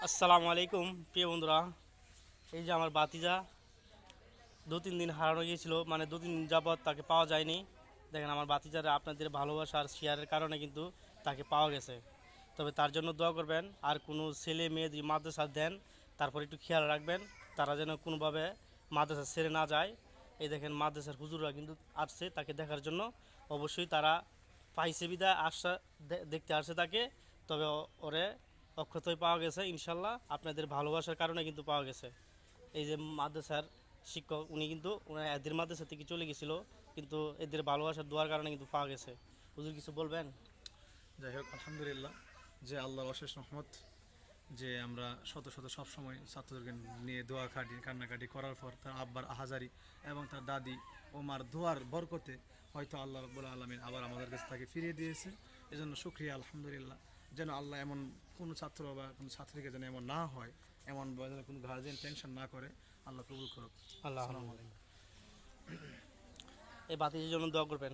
আসসালামু আলাইকুম প্রিয় বন্ধুরা। এই যে আমার বাতিজা 2-3 দিন হারানো গিয়েছিল, মানে 2-3 দিন যাবৎ তাকে পাওয়া যায়নি। দেখেন আমার বাতিজারা আপনাদের ভালোবাসা আর শেয়ারের কারণে কিন্তু তাকে পাওয়া গেছে। তবে তার জন্য দোয়া করবেন, আর কোনো ছেলে মেয়ে যদি মাদ্রাসা দেন তারপর একটু খেয়াল রাখবেন তারা যেন কোনোভাবে মাদ্রাসা ছেড়ে না যায়। এই দেখেন মাদ্রাসার হুজুররা কিন্তু আসছে তাকে দেখার জন্য। অবশ্যই তারা পাইছে বিদায় দেখতে আসছে তাকে। তবে ওরে অক্ষতই পাওয়া গেছে ইনশাল্লাহ, আপনাদের ভালোবাসার কারণে কিন্তু পাওয়া গেছে। এই যে মাদ্রাসার শিক্ষক উনি কিন্তু এদের মাদ্রাসা থেকে চলে গেছিলো, কিন্তু এদের ভালোবাসার দোয়ার কারণে কিন্তু পাওয়া গেছে। হুজুর কিছু বলবেন? যাই হোক, আলহামদুলিল্লাহ যে আল্লাহর অশেষ রহমত যে আমরা শত শত সবসময় ছাত্রদেরকে নিয়ে দোয়া কান্নাকাটি করার পর তার আব্বার আহাজারি এবং তার দাদি ও মার দোয়ার বরকতে হয়তো আল্লাহ রাব্বুল আলামিন আবার আমাদের কাছে তাকে ফিরিয়ে দিয়েছে। এজন্য শুকরিয়া আলহামদুলিল্লাহ। যেন আল্লাহ এমন কোনো ছাত্র বা কোনো ছাত্রীকে যেন এমন না হয়, এমন যেন কোনো গার্জিয়ান টেনশন না করে। আল্লাহ কবুল করুক। আল্লাহ আসসালামু আলাইকুম। এই বাতিজের জন্য দোয়া করবেন।